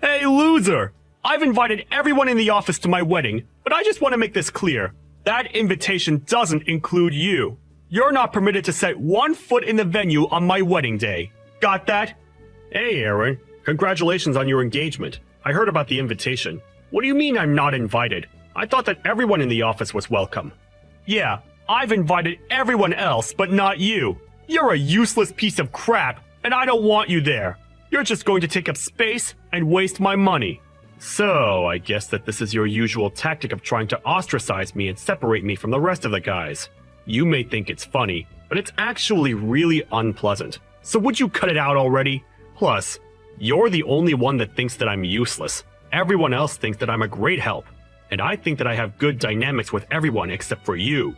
Hey, loser! I've invited everyone in the office to my wedding, but I just want to make this clear. That invitation doesn't include you. You're not permitted to set 1 foot in the venue on my wedding day. Got that? Hey, Aaron. Congratulations on your engagement. I heard about the invitation. What do you mean I'm not invited? I thought that everyone in the office was welcome. Yeah, I've invited everyone else, but not you. You're a useless piece of crap, and I don't want you there. You're just going to take up space and waste my money. So, I guess that this is your usual tactic of trying to ostracize me and separate me from the rest of the guys. You may think it's funny, but it's actually really unpleasant. So would you cut it out already? Plus, you're the only one that thinks that I'm useless. Everyone else thinks that I'm a great help. And I think that I have good dynamics with everyone except for you.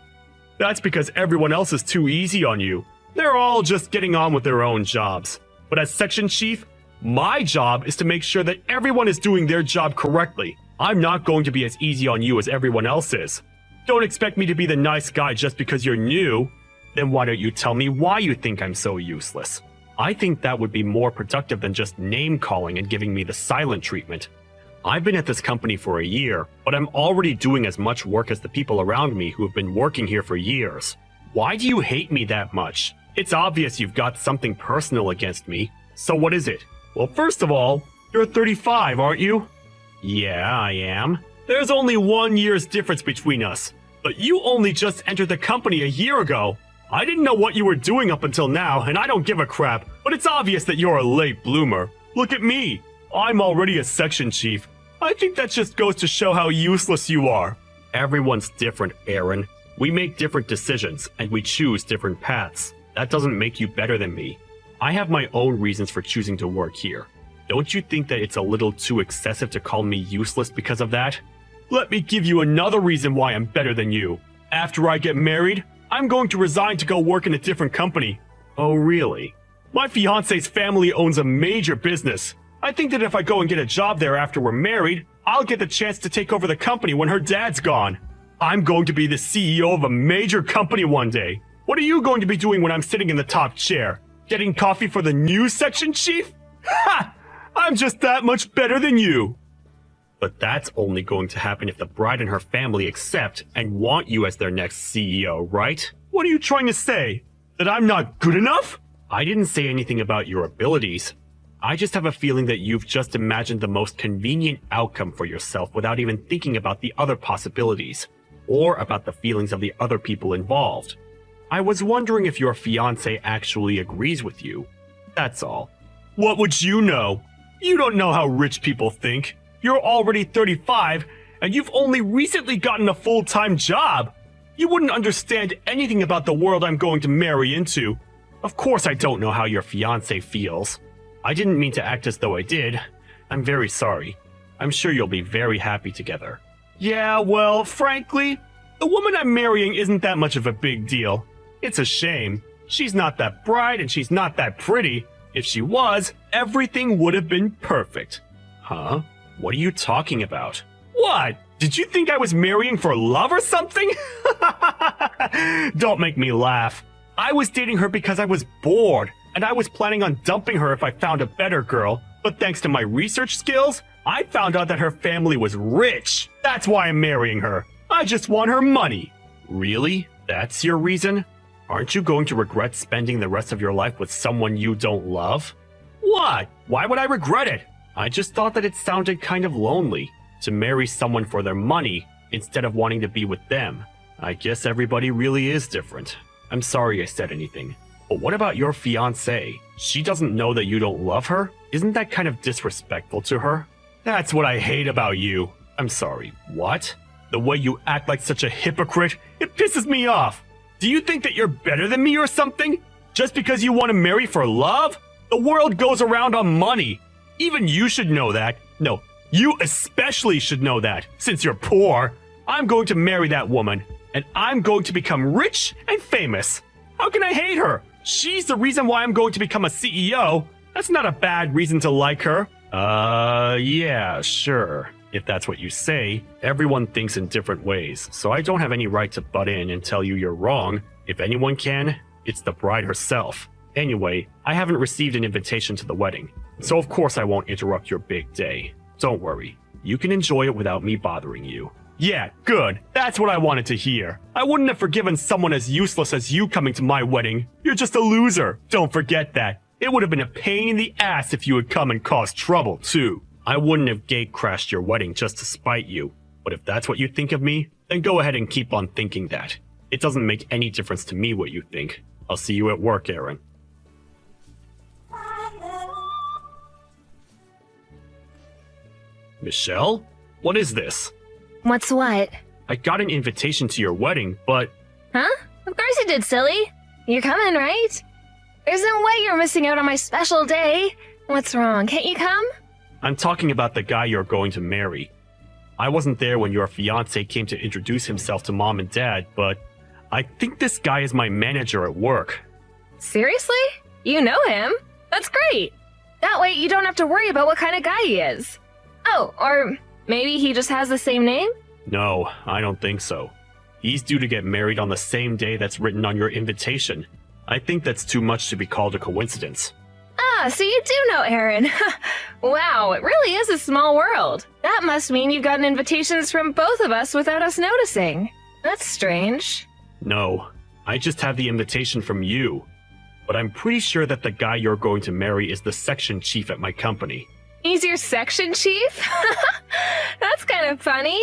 That's because everyone else is too easy on you. They're all just getting on with their own jobs. But as section chief, my job is to make sure that everyone is doing their job correctly. I'm not going to be as easy on you as everyone else is. Don't expect me to be the nice guy just because you're new. Then why don't you tell me why you think I'm so useless? I think that would be more productive than just name-calling and giving me the silent treatment. I've been at this company for a year, but I'm already doing as much work as the people around me who have been working here for years. Why do you hate me that much? It's obvious you've got something personal against me. So what is it? Well, first of all, you're 35, aren't you? Yeah, I am. There's only 1 year's difference between us. But you only just entered the company a year ago. I didn't know what you were doing up until now, and I don't give a crap, but it's obvious that you're a late bloomer. Look at me. I'm already a section chief. I think that just goes to show how useless you are. Everyone's different, Aaron. We make different decisions, and we choose different paths. That doesn't make you better than me. I have my own reasons for choosing to work here. Don't you think that it's a little too excessive to call me useless because of that? Let me give you another reason why I'm better than you. After I get married, I'm going to resign to go work in a different company. Oh, really? My fiance's family owns a major business. I think that if I go and get a job there after we're married, I'll get the chance to take over the company when her dad's gone. I'm going to be the CEO of a major company one day. What are you going to be doing when I'm sitting in the top chair? Getting coffee for the new section chief? Ha! I'm just that much better than you. But that's only going to happen if the bride and her family accept and want you as their next CEO, right? What are you trying to say? That I'm not good enough? I didn't say anything about your abilities. I just have a feeling that you've just imagined the most convenient outcome for yourself without even thinking about the other possibilities, or about the feelings of the other people involved. I was wondering if your fiancé actually agrees with you. That's all. What would you know? You don't know how rich people think. You're already 35, and you've only recently gotten a full-time job. You wouldn't understand anything about the world I'm going to marry into. Of course I don't know how your fiancé feels. I didn't mean to act as though I did. I'm very sorry. I'm sure you'll be very happy together. Yeah, well, frankly, the woman I'm marrying isn't that much of a big deal. It's a shame. She's not that bright and she's not that pretty. If she was, everything would have been perfect. Huh? What are you talking about? What? Did you think I was marrying for love or something? Don't make me laugh. I was dating her because I was bored, and I was planning on dumping her if I found a better girl. But thanks to my research skills, I found out that her family was rich. That's why I'm marrying her. I just want her money. Really? That's your reason? Aren't you going to regret spending the rest of your life with someone you don't love? What? Why would I regret it? I just thought that it sounded kind of lonely to marry someone for their money instead of wanting to be with them. I guess everybody really is different. I'm sorry I said anything. But what about your fiancée? She doesn't know that you don't love her? Isn't that kind of disrespectful to her? That's what I hate about you. I'm sorry, what? The way you act like such a hypocrite, it pisses me off. Do you think that you're better than me or something? Just because you want to marry for love? The world goes around on money. Even you should know that. No, you especially should know that, since you're poor. I'm going to marry that woman, and I'm going to become rich and famous. How can I hate her? She's the reason why I'm going to become a CEO. That's not a bad reason to like her. Yeah, sure. If that's what you say, everyone thinks in different ways, so I don't have any right to butt in and tell you you're wrong. If anyone can, it's the bride herself. Anyway, I haven't received an invitation to the wedding, so of course I won't interrupt your big day. Don't worry, you can enjoy it without me bothering you. Yeah, good. That's what I wanted to hear. I wouldn't have forgiven someone as useless as you coming to my wedding. You're just a loser. Don't forget that. It would have been a pain in the ass if you had come and caused trouble, too. I wouldn't have gate-crashed your wedding just to spite you. But if that's what you think of me, then go ahead and keep on thinking that. It doesn't make any difference to me what you think. I'll see you at work, Aaron. Michelle? What is this? What's what? I got an invitation to your wedding, but... Huh? Of course you did, silly. You're coming, right? There's no way you're missing out on my special day. What's wrong? Can't you come? I'm talking about the guy you're going to marry. I wasn't there when your fiancé came to introduce himself to Mom and Dad, but I think this guy is my manager at work. Seriously? You know him? That's great. That way you don't have to worry about what kind of guy he is. Oh, or maybe he just has the same name? No, I don't think so. He's due to get married on the same day that's written on your invitation. I think that's too much to be called a coincidence. Ah, so you do know Aaron. Wow, it really is a small world. That must mean you've gotten invitations from both of us without us noticing. That's strange. No, I just have the invitation from you. But I'm pretty sure that the guy you're going to marry is the section chief at my company. He's your section chief? That's kind of funny.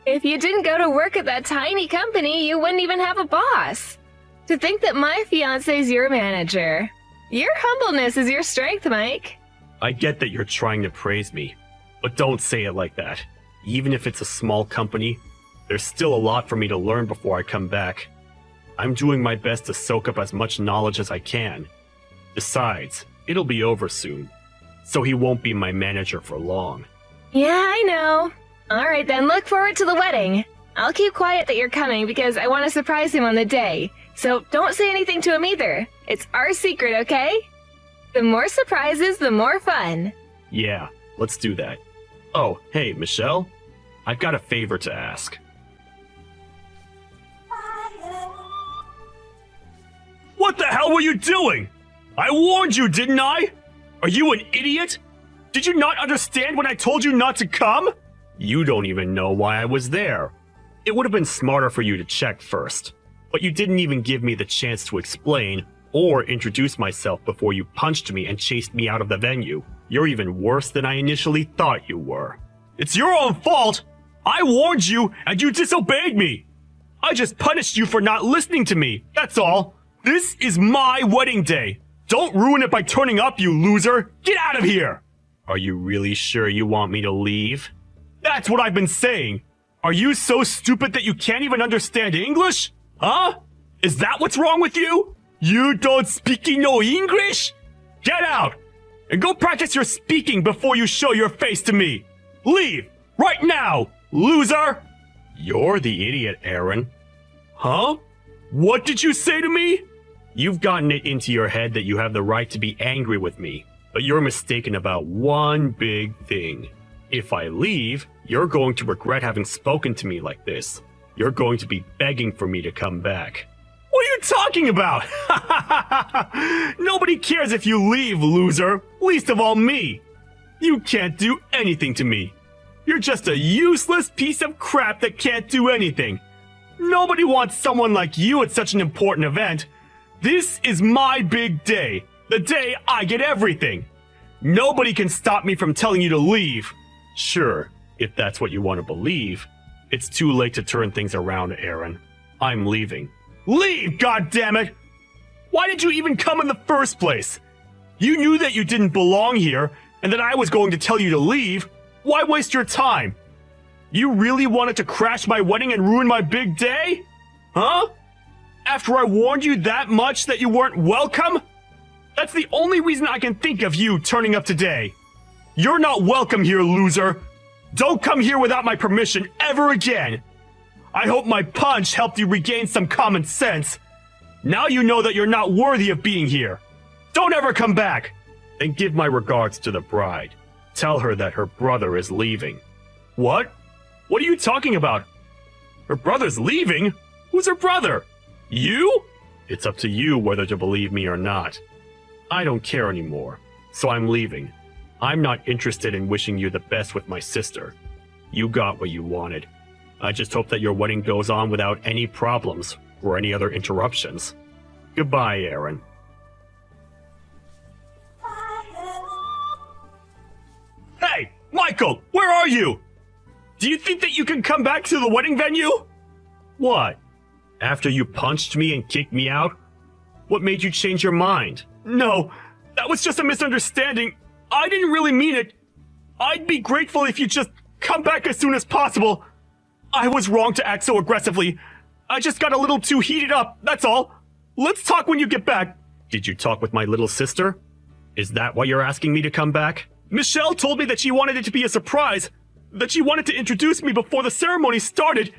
If you didn't go to work at that tiny company, you wouldn't even have a boss. To think that my fiancé's your manager. Your humbleness is your strength, Mike. I get that you're trying to praise me, but don't say it like that. Even if it's a small company, there's still a lot for me to learn before I come back. I'm doing my best to soak up as much knowledge as I can. Besides, it'll be over soon, so he won't be my manager for long. Yeah, I know. Alright then, look forward to the wedding. I'll keep quiet that you're coming because I want to surprise him on the day. So don't say anything to him either. It's our secret, okay? The more surprises, the more fun. Yeah, let's do that. Oh, hey, Michelle? I've got a favor to ask. What the hell were you doing? I warned you, didn't I? Are you an idiot? Did you not understand when I told you not to come? You don't even know why I was there. It would have been smarter for you to check first. But you didn't even give me the chance to explain or introduce myself before you punched me and chased me out of the venue. You're even worse than I initially thought you were. It's your own fault! I warned you and you disobeyed me! I just punished you for not listening to me, that's all. This is my wedding day. Don't ruin it by turning up, you loser! Get out of here! Are you really sure you want me to leave? That's what I've been saying. Are you so stupid that you can't even understand English? Huh? Is that what's wrong with you? You don't speak no English? Get out! And go practice your speaking before you show your face to me. Leave! Right now, loser! You're the idiot, Aaron. Huh? What did you say to me? You've gotten it into your head that you have the right to be angry with me, but you're mistaken about one big thing. If I leave, you're going to regret having spoken to me like this. You're going to be begging for me to come back. What are you talking about? Nobody cares if you leave, loser. Least of all me. You can't do anything to me. You're just a useless piece of crap that can't do anything. Nobody wants someone like you at such an important event. This is my big day. The day I get everything. Nobody can stop me from telling you to leave. Sure, if that's what you want to believe. It's too late to turn things around, Aaron. I'm leaving. Leave, goddammit! Why did you even come in the first place? You knew that you didn't belong here, and that I was going to tell you to leave. Why waste your time? You really wanted to crash my wedding and ruin my big day? Huh? After I warned you that much that you weren't welcome? That's the only reason I can think of you turning up today. You're not welcome here, loser. Don't come here without my permission ever again. I hope my punch helped you regain some common sense. Now you know that you're not worthy of being here. Don't ever come back. And give my regards to the bride. Tell her that her brother is leaving. What? What are you talking about? Her brother's leaving? Who's her brother? You? It's up to you whether to believe me or not. I don't care anymore, so I'm leaving. I'm not interested in wishing you the best with my sister. You got what you wanted. I just hope that your wedding goes on without any problems or any other interruptions. Goodbye, Aaron. Hey, Michael, where are you? Do you think that you can come back to the wedding venue? What? After you punched me and kicked me out? What made you change your mind? No, that was just a misunderstanding. I didn't really mean it. I'd be grateful if you just come back as soon as possible. I was wrong to act so aggressively. I just got a little too heated up, that's all. Let's talk when you get back. Did you talk with my little sister? Is that why you're asking me to come back? Michelle told me that she wanted it to be a surprise, that she wanted to introduce me before the ceremony started.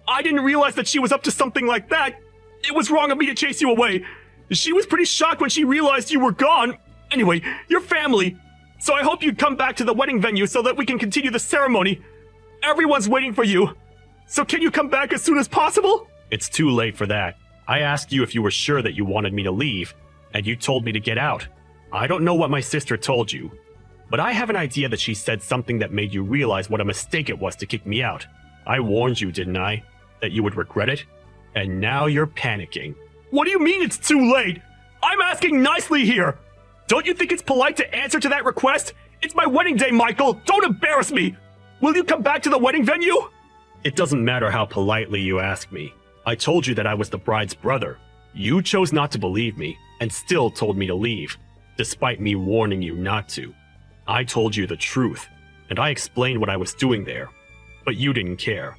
I didn't realize that she was up to something like that. It was wrong of me to chase you away. She was pretty shocked when she realized you were gone. Anyway, you're family. So I hope you'd come back to the wedding venue so that we can continue the ceremony. Everyone's waiting for you. So can you come back as soon as possible? It's too late for that. I asked you if you were sure that you wanted me to leave, and you told me to get out. I don't know what my sister told you, but I have an idea that she said something that made you realize what a mistake it was to kick me out. I warned you, didn't I? That you would regret it? And now you're panicking. What do you mean it's too late? I'm asking nicely here. Don't you think it's polite to answer to that request? It's my wedding day, Michael. Don't embarrass me. Will you come back to the wedding venue? It doesn't matter how politely you ask me. I told you that I was the bride's brother. You chose not to believe me and still told me to leave, despite me warning you not to. I told you the truth, and I explained what I was doing there. But you didn't care.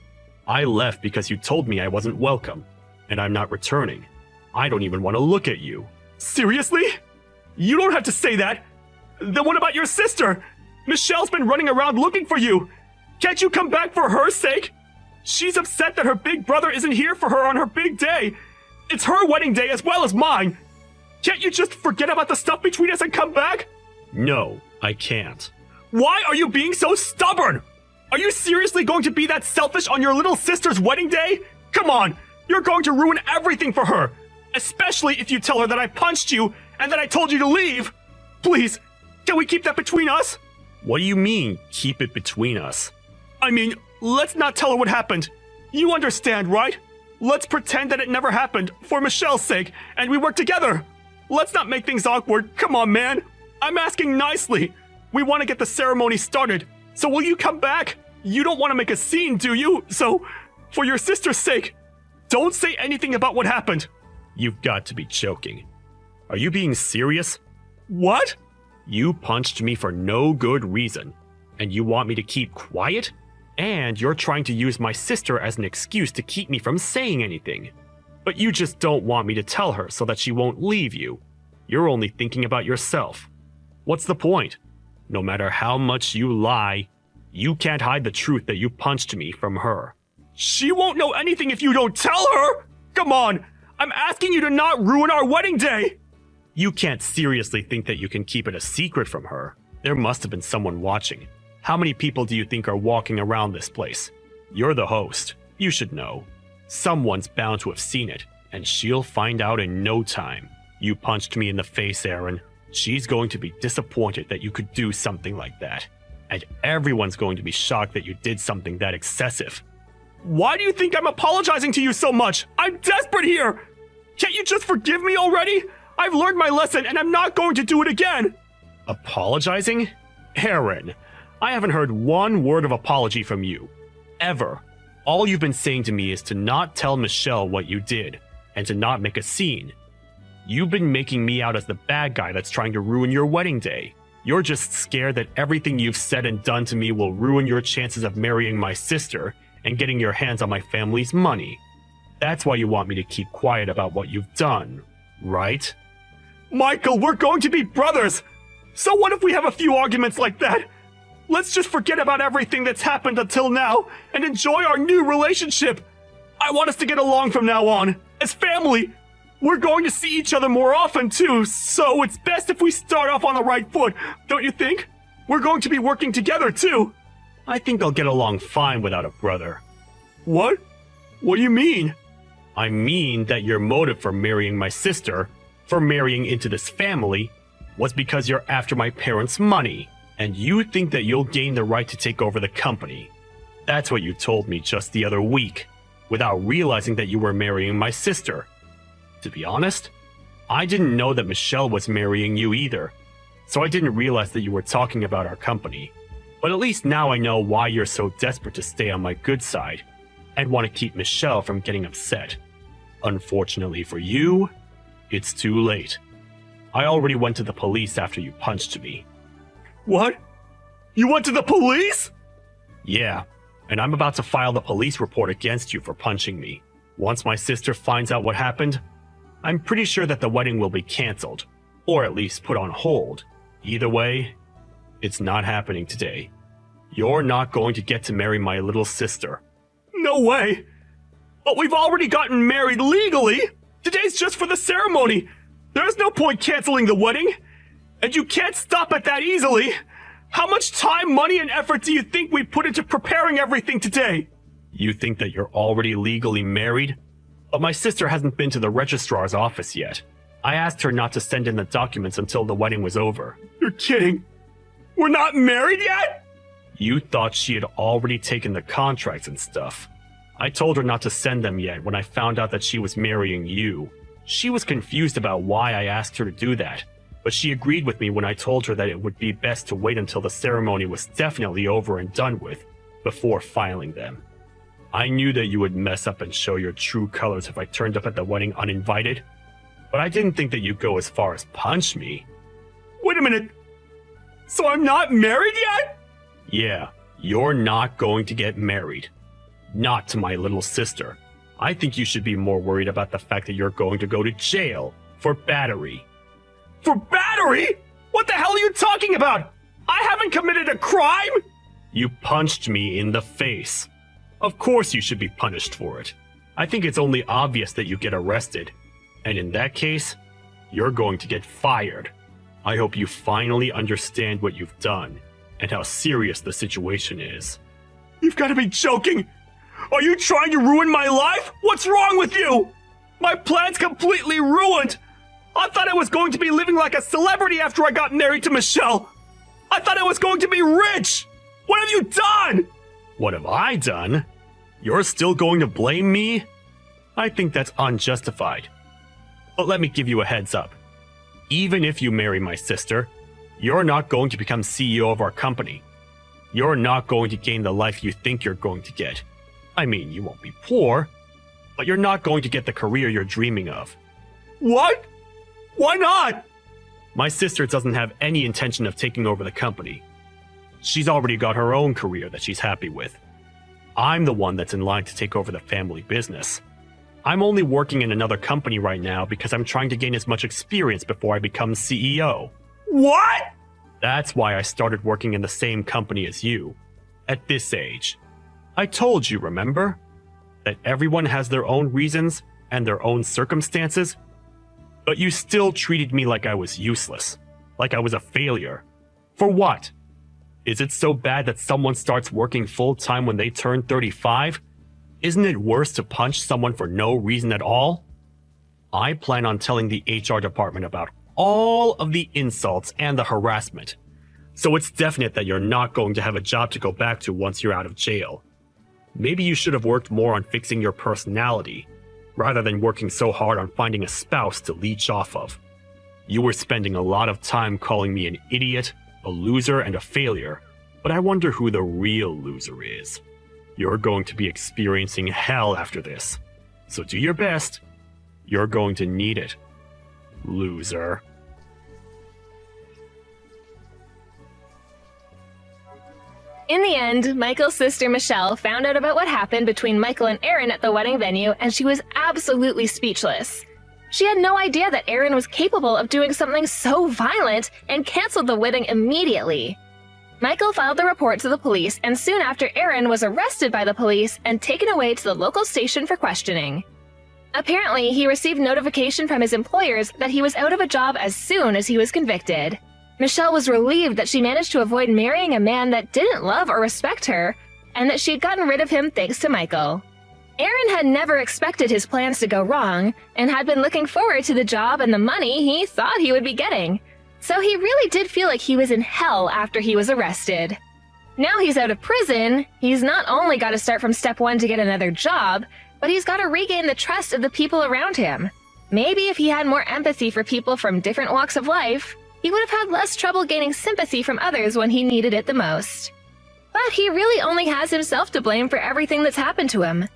I left because you told me I wasn't welcome, and I'm not returning. I don't even want to look at you. Seriously? You don't have to say that. Then what about your sister? Michelle's been running around looking for you. Can't you come back for her sake? She's upset that her big brother isn't here for her on her big day. It's her wedding day as well as mine. Can't you just forget about the stuff between us and come back? No, I can't. Why are you being so stubborn? Are you seriously going to be that selfish on your little sister's wedding day? Come on, you're going to ruin everything for her. Especially if you tell her that I punched you and that I told you to leave. Please, can we keep that between us? What do you mean, keep it between us? I mean, let's not tell her what happened. You understand, right? Let's pretend that it never happened, for Michelle's sake, and we work together. Let's not make things awkward. Come on, man. I'm asking nicely. We want to get the ceremony started. So will you come back? You don't want to make a scene, do you? So, for your sister's sake, don't say anything about what happened. You've got to be joking. Are you being serious? What? You punched me for no good reason, and you want me to keep quiet? And you're trying to use my sister as an excuse to keep me from saying anything. But you just don't want me to tell her so that she won't leave you. You're only thinking about yourself. What's the point? No matter how much you lie, you can't hide the truth that you punched me from her. She won't know anything if you don't tell her! Come on! I'm asking you to not ruin our wedding day! You can't seriously think that you can keep it a secret from her. There must have been someone watching. How many people do you think are walking around this place? You're the host. You should know. Someone's bound to have seen it, and she'll find out in no time. You punched me in the face, Aaron. She's going to be disappointed that you could do something like that. And everyone's going to be shocked that you did something that excessive. Why do you think I'm apologizing to you so much? I'm desperate here! Can't you just forgive me already? I've learned my lesson and I'm not going to do it again! Apologizing? Aaron, I haven't heard one word of apology from you. Ever. All you've been saying to me is to not tell Michelle what you did, and to not make a scene. You've been making me out as the bad guy that's trying to ruin your wedding day. You're just scared that everything you've said and done to me will ruin your chances of marrying my sister and getting your hands on my family's money. That's why you want me to keep quiet about what you've done, right? Michael, we're going to be brothers! So what if we have a few arguments like that? Let's just forget about everything that's happened until now and enjoy our new relationship. I want us to get along from now on, as family. We're going to see each other more often too, so it's best if we start off on the right foot, don't you think? We're going to be working together too. I think I'll get along fine without a brother. What? What do you mean? I mean that your motive for marrying my sister, for marrying into this family, was because you're after my parents' money, and you think that you'll gain the right to take over the company. That's what you told me just the other week, without realizing that you were marrying my sister. To be honest, I didn't know that Michelle was marrying you either, so I didn't realize that you were talking about our company. But at least now I know why you're so desperate to stay on my good side, and want to keep Michelle from getting upset. Unfortunately for you, it's too late. I already went to the police after you punched me. What? You went to the police? Yeah, and I'm about to file the police report against you for punching me. Once my sister finds out what happened, I'm pretty sure that the wedding will be cancelled, or at least put on hold. Either way, it's not happening today. You're not going to get to marry my little sister. No way! But we've already gotten married legally! Today's just for the ceremony! There's no point canceling the wedding! And you can't stop at that easily! How much time, money, and effort do you think we put into preparing everything today? You think that you're already legally married? But my sister hasn't been to the registrar's office yet. I asked her not to send in the documents until the wedding was over. You're kidding! We're not married yet?! You thought she had already taken the contracts and stuff. I told her not to send them yet when I found out that she was marrying you. She was confused about why I asked her to do that, but she agreed with me when I told her that it would be best to wait until the ceremony was definitely over and done with, before filing them. I knew that you would mess up and show your true colors if I turned up at the wedding uninvited, but I didn't think that you'd go as far as punch me. Wait a minute! So I'm not married yet?! Yeah, you're not going to get married. Not to my little sister. I think you should be more worried about the fact that you're going to go to jail for battery. For battery?! What the hell are you talking about? I haven't committed a crime?! You punched me in the face. Of course you should be punished for it. I think it's only obvious that you get arrested. And in that case, you're going to get fired. I hope you finally understand what you've done and how serious the situation is. You've got to be joking! Are you trying to ruin my life? What's wrong with you? My plan's completely ruined! I thought I was going to be living like a celebrity after I got married to Michelle! I thought I was going to be rich! What have you done? What have I done? You're still going to blame me? I think that's unjustified. But let me give you a heads up. Even if you marry my sister, you're not going to become CEO of our company. You're not going to gain the life you think you're going to get. I mean, you won't be poor, but you're not going to get the career you're dreaming of. What? Why not? My sister doesn't have any intention of taking over the company. She's already got her own career that she's happy with. I'm the one that's in line to take over the family business. I'm only working in another company right now because I'm trying to gain as much experience before I become CEO. What? That's why I started working in the same company as you, at this age. I told you, remember? That everyone has their own reasons and their own circumstances, but you still treated me like I was useless, like I was a failure. For what? Is it so bad that someone starts working full-time when they turn 35? Isn't it worse to punch someone for no reason at all? I plan on telling the HR department about all of the insults and the harassment, so it's definite that you're not going to have a job to go back to once you're out of jail. Maybe you should have worked more on fixing your personality, rather than working so hard on finding a spouse to leech off of. You were spending a lot of time calling me an idiot, a loser, and a failure, but I wonder who the real loser is. You're going to be experiencing hell after this, so do your best. You're going to need it, loser. In the end, Michael's sister Michelle found out about what happened between Michael and Aaron at the wedding venue, and she was absolutely speechless. She had no idea that Aaron was capable of doing something so violent and canceled the wedding immediately. Michael filed the report to the police, and soon after Aaron was arrested by the police and taken away to the local station for questioning. Apparently, he received notification from his employers that he was out of a job as soon as he was convicted. Michelle was relieved that she managed to avoid marrying a man that didn't love or respect her, and that she had gotten rid of him thanks to Michael. Aaron had never expected his plans to go wrong, and had been looking forward to the job and the money he thought he would be getting. So he really did feel like he was in hell after he was arrested. Now he's out of prison, he's not only got to start from step one to get another job, but he's got to regain the trust of the people around him. Maybe if he had more empathy for people from different walks of life, he would have had less trouble gaining sympathy from others when he needed it the most. But he really only has himself to blame for everything that's happened to him.